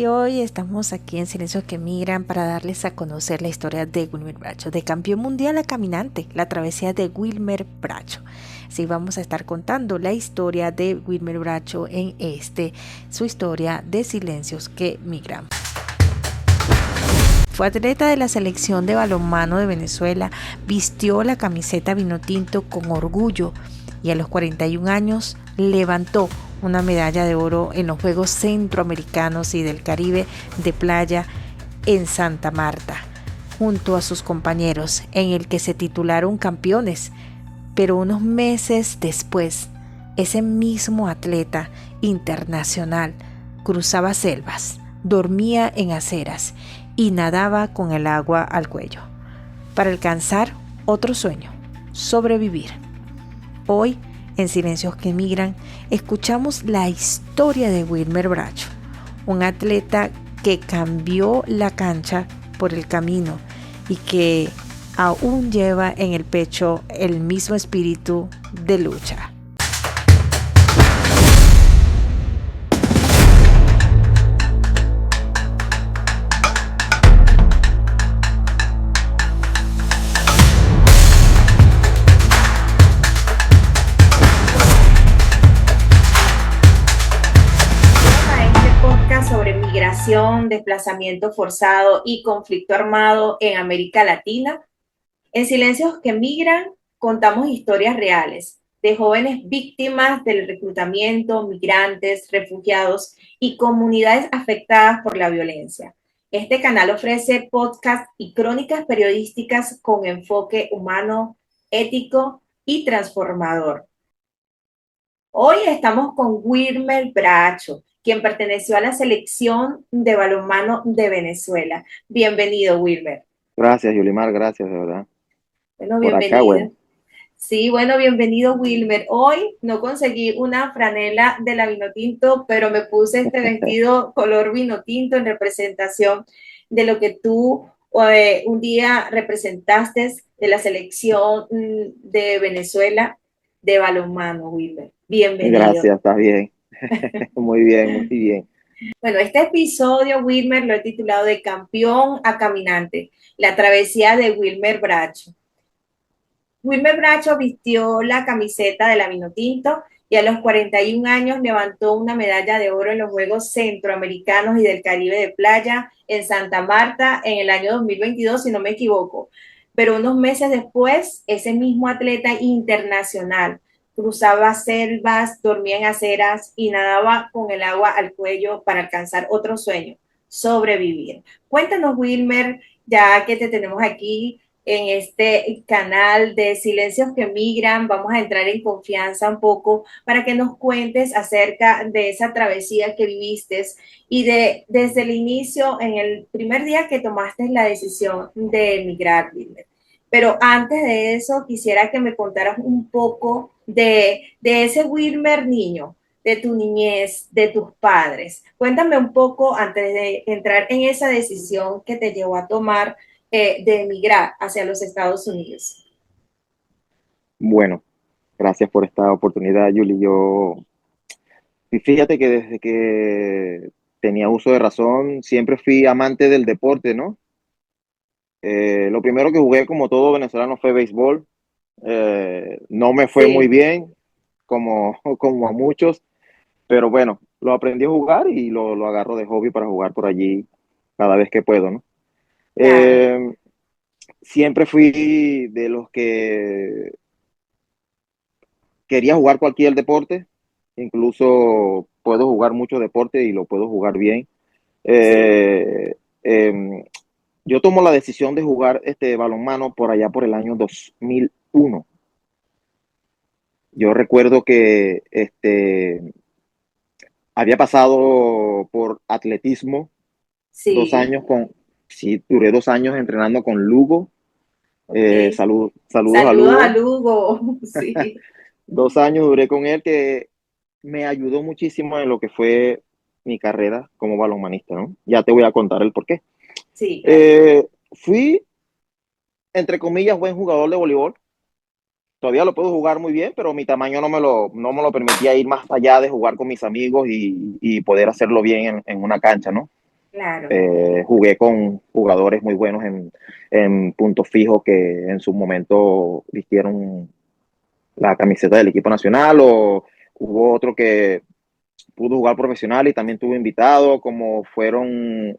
Y hoy estamos aquí en Silencios que Migran para darles a conocer la historia de Wilmer Bracho, de campeón mundial a caminante, la travesía de Wilmer Bracho. Sí, vamos a estar contando la historia de Wilmer Bracho en su historia de Silencios que Migran. Fue atleta de la selección de balonmano de Venezuela, vistió la camiseta vinotinto con orgullo y a los 41 años levantó una medalla de oro en los Juegos Centroamericanos y del Caribe de playa en Santa Marta, junto a sus compañeros, en el que se titularon campeones. Pero unos meses después, ese mismo atleta internacional cruzaba selvas, dormía en aceras y nadaba con el agua al cuello, para alcanzar otro sueño: sobrevivir. Hoy, en Silencios que Migran, escuchamos la historia de Wilmer Bracho, un atleta que cambió la cancha por el camino y que aún lleva en el pecho el mismo espíritu de lucha. Sobre migración, desplazamiento forzado y conflicto armado en América Latina. En Silencios que Migran contamos historias reales de jóvenes víctimas del reclutamiento, migrantes, refugiados y comunidades afectadas por la violencia. Este canal ofrece podcasts y crónicas periodísticas con enfoque humano, ético y transformador. Hoy estamos con Wilmer Bracho, quien perteneció a la selección de balonmano de Venezuela. Bienvenido, Wilmer. Gracias, Yulimar, gracias, de verdad. Bueno, Por acá, bienvenido. bueno. Sí, bueno, bienvenido, Wilmer. Hoy no conseguí una franela de la Vinotinto, pero me puse este vestido color Vinotinto en representación de lo que tú un día representaste de la selección de Venezuela de balonmano, Wilmer. Bienvenido. Gracias, está bien. Muy bien, muy bien. Bueno, este episodio, Wilmer, lo he titulado De campeón a caminante, la travesía de Wilmer Bracho. Wilmer Bracho vistió la camiseta de la Vinotinto y a los 41 años levantó una medalla de oro en los Juegos Centroamericanos y del Caribe de playa en Santa Marta en el año 2022, si no me equivoco. Pero unos meses después, ese mismo atleta internacional cruzaba selvas, dormía en aceras y nadaba con el agua al cuello para alcanzar otro sueño: sobrevivir. Cuéntanos, Wilmer, ya que te tenemos aquí en este canal de Silencios que Migran, vamos a entrar en confianza un poco para que nos cuentes acerca de esa travesía que viviste y desde el inicio, en el primer día que tomaste la decisión de emigrar, Wilmer. Pero antes de eso, quisiera que me contaras un poco de ese Wilmer niño, de tu niñez, de tus padres. Cuéntame un poco antes de entrar en esa decisión que te llevó a tomar de emigrar hacia los Estados Unidos. Bueno, gracias por esta oportunidad, Yuli. Y fíjate que desde que tenía uso de razón, siempre fui amante del deporte, ¿no? Lo primero que jugué, como todo venezolano, fue béisbol. No me fue muy Sí, bien, como a muchos, pero bueno, lo aprendí a jugar y lo agarro de hobby para jugar por allí cada vez que puedo, ¿no? claro. Eh, Siempre fui de los que quería jugar cualquier deporte, incluso puedo jugar mucho deporte y lo puedo jugar bien. Sí. Eh, eh, yo tomo la decisión de jugar este balonmano por allá por el año 2001. Yo recuerdo que había pasado por atletismo dos Sí, años sí, duré 2 años entrenando con Lugo. ok. Saludos a Saludos a Lugo. Lugo. Sí, 2 años duré con él, que me ayudó muchísimo en lo que fue mi carrera como balonmanista, ¿no? Ya te voy a contar el porqué. sí, claro. Fui, entre comillas, buen jugador de voleibol. Todavía lo puedo jugar muy bien, pero mi tamaño no me lo permitía ir más allá de jugar con mis amigos y poder hacerlo bien en una cancha, ¿no? claro. Jugué con jugadores muy buenos en puntos fijos que en su momento vistieron la camiseta del equipo nacional, o hubo otro que pudo jugar profesional y también tuvo invitado, como fueron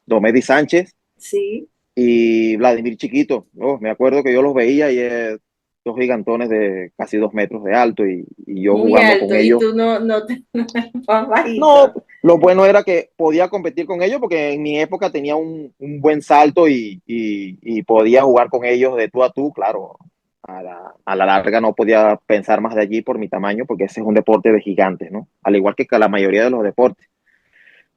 Domedi Sánchez Sí, y Vladimir Chiquito. Oh, me acuerdo que yo los veía y dos gigantones de casi 2 metros de alto, y yo muy jugando con alto y ellos. tú no te más No, bajito. lo bueno era que podía competir con ellos porque en mi época tenía un buen salto, y podía jugar con ellos de tú a tú, claro. A la larga no podía pensar más de allí por mi tamaño, porque ese es un deporte de gigantes, ¿no? Al igual que la mayoría de los deportes.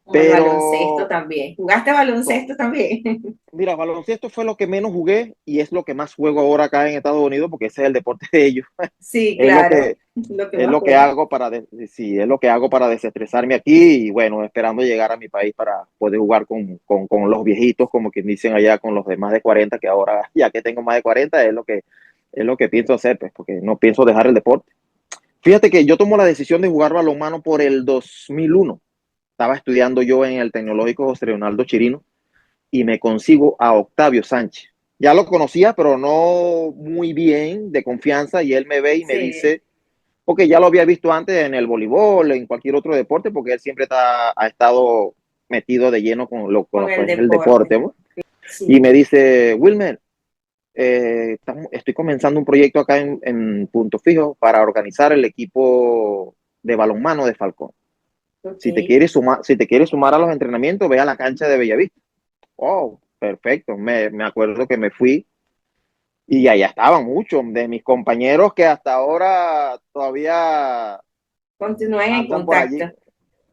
Como el baloncesto Pero, también. ¿Jugaste baloncesto también? mira, baloncesto fue lo que menos jugué y es lo que más juego ahora acá en Estados Unidos, porque ese es el deporte de ellos. Sí, Es lo claro, que, lo que es más lo que juego. hago sí, es lo que hago para desestresarme aquí, y bueno, esperando llegar a mi país para poder jugar con los viejitos, como quien dicen allá, con los de más de 40, que ahora, ya que tengo más de 40, es lo que pienso hacer, pues, porque no pienso dejar el deporte. Fíjate que yo tomo la decisión de jugar balonmano por el 2001. Estaba estudiando yo en el Tecnológico José Leonardo Chirino y me consigo a Octavio Sánchez. Ya lo conocía, pero no muy bien, de confianza, y él me ve y me Sí, dice, porque ya lo había visto antes en el voleibol, en cualquier otro deporte, porque él siempre ha estado metido de lleno con con lo que el es el deporte. deporte, ¿no? Y Sí, me dice, Wilmer, estoy comenzando un proyecto acá en Punto Fijo para organizar el equipo de balonmano de Falcón. ok. Si te quieres sumar a los entrenamientos, ve a la cancha de Bellavista. Oh, perfecto. Me acuerdo que me fui y allá estaban muchos de mis compañeros que hasta ahora todavía Continúen en andan por allí. contacto.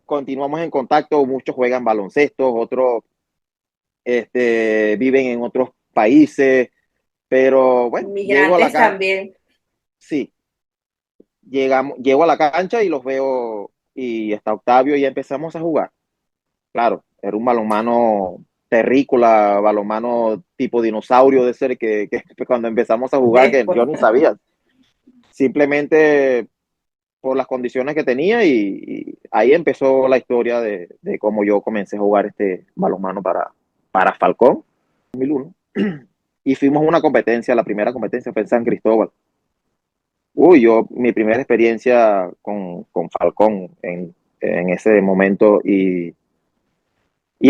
Continuamos en contacto, muchos juegan baloncesto, otros viven en otros países, pero bueno, Inmigrantes también. sí, llego a la cancha y los veo, y está Octavio y empezamos a jugar. Claro, era un balonmano terrícola, balonmano tipo dinosaurio de ser que cuando empezamos a jugar, que Después, yo ni sabía, simplemente por las condiciones que tenía, y ahí empezó la historia de cómo yo comencé a jugar este balonmano para Falcón en 2001. Y fuimos a una competencia, la primera competencia fue en San Cristóbal. Uy, mi primera experiencia con Falcón en ese momento, y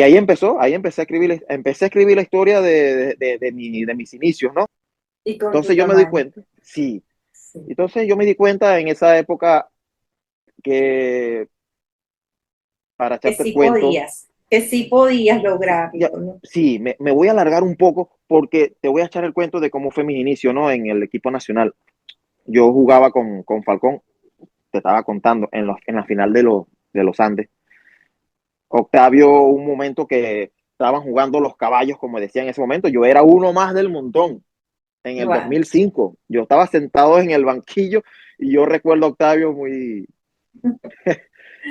ahí empecé a escribir la historia de mis inicios, ¿no? y con tu Entonces yo me di tamaño. cuenta, sí, Sí. entonces yo me di cuenta en esa época que, para echarte el cuento, Que sí podías lograrlo, ya, ¿no? sí, me voy a alargar un poco porque te voy a echar el cuento de cómo fue mi inicio, ¿no? En el equipo nacional. Yo jugaba con Falcón, te estaba contando, en la final de los Andes. Octavio, un momento que estaban jugando los caballos, como decía en ese momento, yo era uno más del montón. En el Wow. 2005 yo estaba sentado en el banquillo, y yo recuerdo a Octavio muy Muy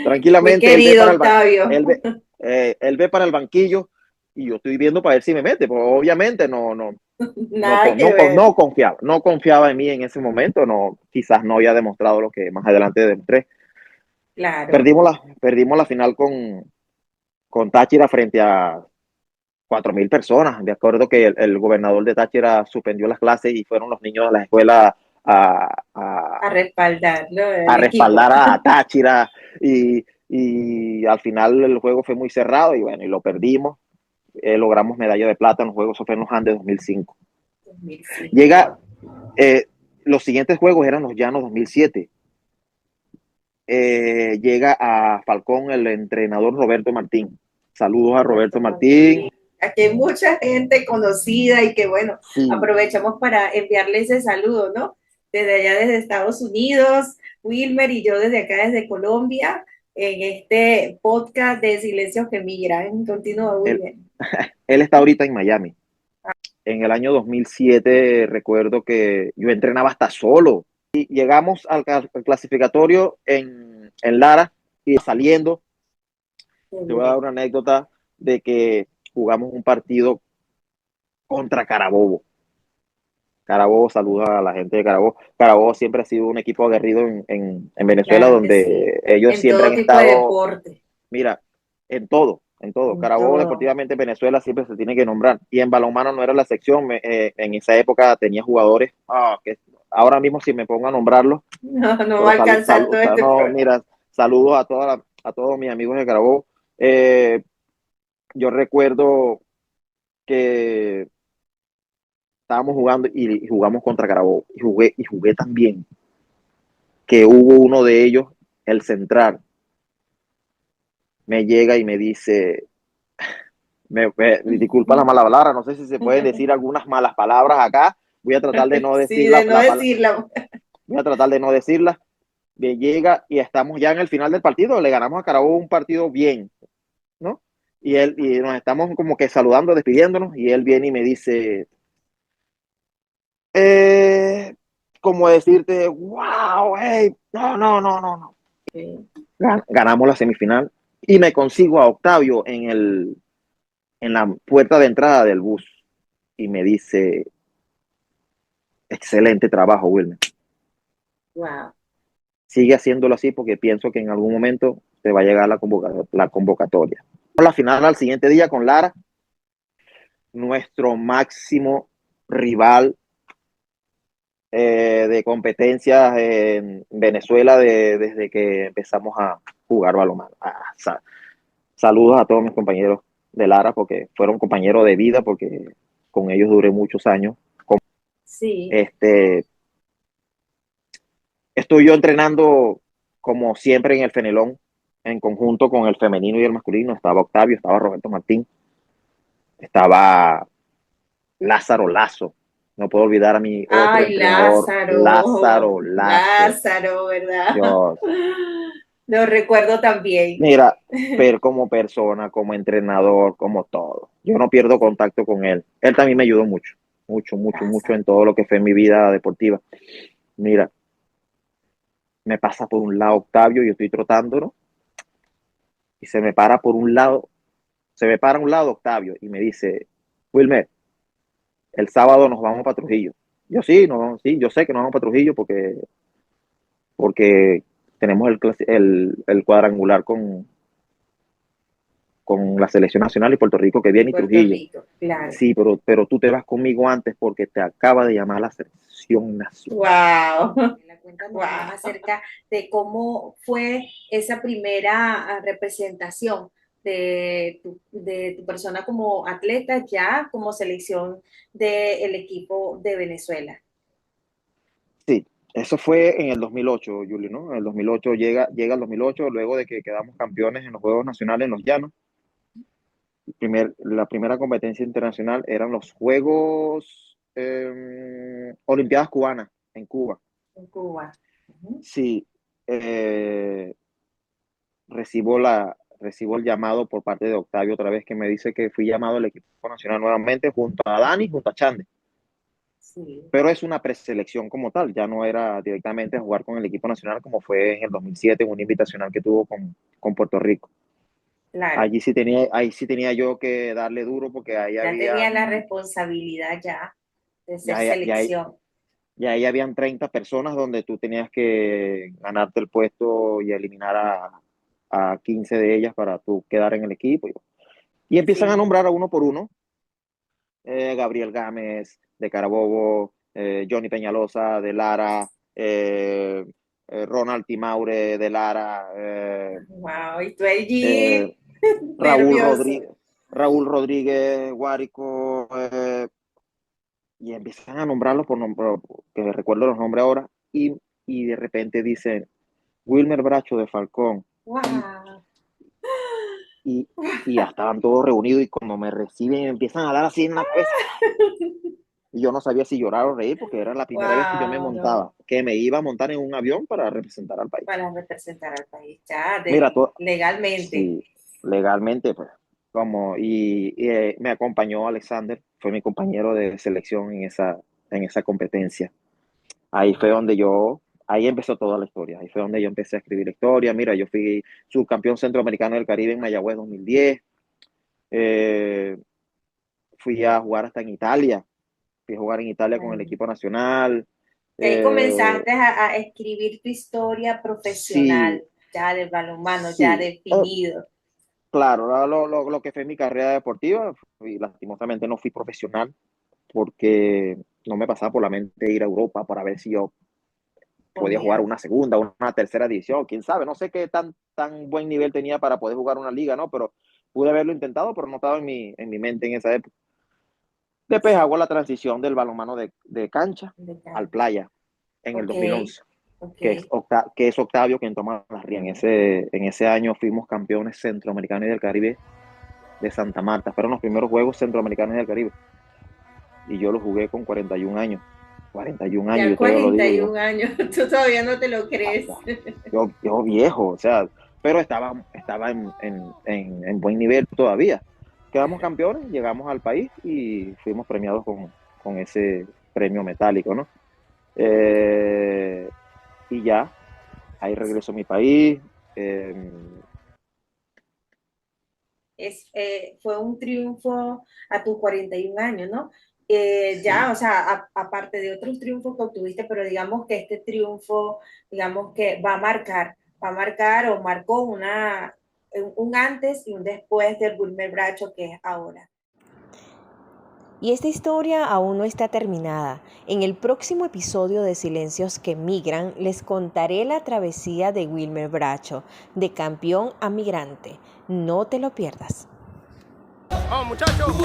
tranquilamente. querido, Octavio. Él ve para el banquillo y yo estoy viendo para ver si me mete, pues obviamente no, Nada que ver. no confiaba en mí en ese momento, no, quizás no había demostrado lo que más adelante demostré. Claro. Perdimos la final con Táchira frente a 4.000 personas. De acuerdo que el gobernador de Táchira suspendió las clases y fueron los niños de la escuela a, A a, respaldarlo, a el equipo. respaldar a Táchira, y al final el juego fue muy cerrado y bueno, y lo perdimos. Logramos medalla de plata en los Juegos, eso fue en los Andes 2005. 2005, Llega, wow. los siguientes juegos eran los Llanos 2007. Llega a Falcón el entrenador Roberto Martín. Saludos a Roberto Roberto Martín. Martínez. Aquí hay mucha gente conocida y que bueno, Sí, aprovechamos para enviarle ese saludo, ¿no? Desde allá, desde Estados Unidos, Wilmer y yo desde acá, desde Colombia, en este podcast de Silencios que Migran. Continúa, él, Wilmer. él está ahorita en Miami. En el año 2007 recuerdo que yo entrenaba hasta solo. Y llegamos al clasificatorio en Lara, y saliendo, Qué te voy a dar bien. una anécdota de que jugamos un partido contra Carabobo. Carabobo, saluda a la gente de Carabobo. Carabobo siempre ha sido un equipo aguerrido en Venezuela, Claro que sí. donde ellos En siempre han todo tipo de estado, deporte. mira, en todo. en todo. En Carabobo todo. deportivamente en Venezuela siempre se tiene que nombrar. Y en balonmano no era la sección, en esa época tenía jugadores que ahora mismo si me pongo a nombrarlos, No, no va pero a alcanzar todo este no, programa. mira, saludos a todos mis amigos de Carabobo. Eh, yo recuerdo que estábamos jugando y jugamos contra Carabobo y jugué también que hubo uno de ellos, el central, me llega y me dice, disculpa la mala palabra, no sé si se pueden decir algunas malas palabras acá, voy a tratar de no Sí, decir de no decirla. voy a tratar de no decirlas. Me llega y estamos ya en el final del partido, le ganamos a Carabobo un partido bien, ¿no? Y nos estamos como que saludando, despidiéndonos, y él viene y me dice, eh, como decirte, wow, hey, no, no, no, no, no. Sí. Ganamos la semifinal y me consigo a Octavio en la puerta de entrada del bus y me dice, excelente trabajo, Wilmer. Wow. Sigue haciéndolo así porque pienso que en algún momento te va a llegar la convocatoria. La final al siguiente día con Lara, nuestro máximo rival de competencias en Venezuela desde que empezamos a jugar balonmano. Saludos a todos mis compañeros de Lara porque fueron compañeros de vida porque con ellos duré muchos años. Sí. Este, estoy yo entrenando como siempre en el Fenelón, en conjunto con el femenino y el masculino. Estaba Octavio, estaba Roberto Martín, estaba Lázaro Lazo. No puedo olvidar a mi otro Ay, entrenador, Lázaro. Lázaro Lazo. Lázaro, ¿verdad? Dios. Lo recuerdo también. Mira, pero como persona, como entrenador, como todo. Yo no pierdo Sí, contacto con él. Él también me ayudó mucho, mucho, mucho, mucho Lázaro. en todo lo que fue mi vida deportiva. Mira, me pasa por un lado Octavio, yo estoy trotando, ¿no? Y se me para a un lado Octavio y me dice, Wilmer, el sábado nos vamos para Trujillo. Yo sí, no, sí, yo sé que nos vamos para Trujillo porque tenemos el cuadrangular con la selección nacional y Puerto Rico que De viene y Puerto Trujillo. Rico, claro. Sí, pero tú te vas conmigo antes porque te acaba de llamar la selección nacional. Wow. Cuéntanos más acerca de cómo fue esa primera representación de tu persona como atleta, ya como selección del equipo de Venezuela. Sí, eso fue en el 2008, Julio, ¿no? En el 2008 llega el 2008, luego de que quedamos campeones en los Juegos Nacionales en los Llanos. La primera competencia internacional eran los Juegos Olimpiadas Cubanas en Cuba. En Cuba. Ujú. Sí, eh, recibo el llamado por parte de Octavio otra vez que me dice que fui llamado al equipo nacional nuevamente junto a Dani, junto a Chande. Sí, Pero es una preselección como tal, ya no era directamente a jugar con el equipo nacional como fue en el 2007, en una invitacional que tuvo con Puerto Rico. claro. Ahí sí tenía yo que darle duro porque ahí Ya tenía la habían, responsabilidad ya de ser ya, ya, ya, selección. ya ahí habían 30 personas donde tú tenías que ganarte el puesto y eliminar a 15 de ellas para tú quedar en el equipo. Y empiezan a Sí. nombrar a uno por uno, Gabriel Gámez de Carabobo, Johnny Peñalosa de Lara, Ronald Timaure de Lara, Wow. Y tú eh, allí Raúl nervioso. Rodríguez, Raúl Rodríguez, Guárico, y empiezan a nombrarlos por nombre, que recuerdo los nombres ahora, y de repente dicen Wilmer Bracho de Falcón, y, Wow. y, y ya estaban todos reunidos y cuando me reciben empiezan a dar así en la cabeza. Y yo no sabía si llorar o reír porque era la primera vez que yo me Wow, no. montaba, que me iba a montar en un avión para representar al país. Para representar al país, ya, Mira, legalmente. sí, legalmente, pues, me acompañó Alexander, fue mi compañero de selección en esa competencia. Ahí fue Wow. donde ahí empezó toda la historia, ahí fue donde yo empecé a escribir la historia. Mira, yo fui subcampeón centroamericano del Caribe en Mayagüez 2010, eh, fui a jugar hasta en Italia, fui a jugar en Italia con el Bueno, equipo nacional. y ahí Eh, comenzaste a escribir tu historia sí, profesional, ya del balonmano, ya sí. definido. claro, lo que fue mi carrera deportiva, y lastimosamente no fui profesional porque no me pasaba por la mente ir a Europa para ver si yo podía jugar Podía. una segunda, una tercera división, quién sabe, no sé qué tan buen nivel tenía para poder jugar una liga, ¿no? Pero pude haberlo intentado, pero no estaba en mi mente en esa época. Después hago la transición del balonmano de cancha De al cancha. playa en el Ok, 2011, ok. que es Octavio quien toma las riendas. En ese año fuimos campeones centroamericanos y del Caribe de Santa Marta. Fueron los primeros Juegos Centroamericanos y del Caribe. Y yo lo jugué con 41 años. 41 años, Ya yo todavía lo digo, yo, 41 años, tú todavía no te lo crees. yo viejo, o sea, pero estaba en buen nivel todavía. Quedamos campeones, llegamos al país y fuimos premiados con ese premio metálico, ¿no? Eh, y ya, ahí regreso a mi país. eh, Fue un triunfo a tus 41 años, ¿no? Ya, sí, o sea, aparte de otros triunfos que obtuviste, pero digamos que este triunfo, digamos que va a marcar o marcó un antes y un después del Wilmer Bracho que es ahora. Y esta historia aún no está terminada. En el próximo episodio de Silencios que Migran les contaré la travesía de Wilmer Bracho, de campeón a migrante. No te lo pierdas. ¡Vamos, muchachos!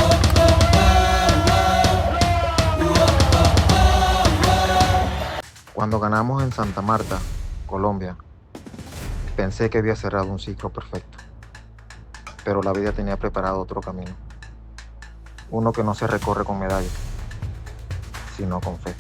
Cuando ganamos en Santa Marta, Colombia, pensé que había cerrado un ciclo perfecto, pero la vida tenía preparado otro camino, uno que no se recorre con medallas, sino con fe.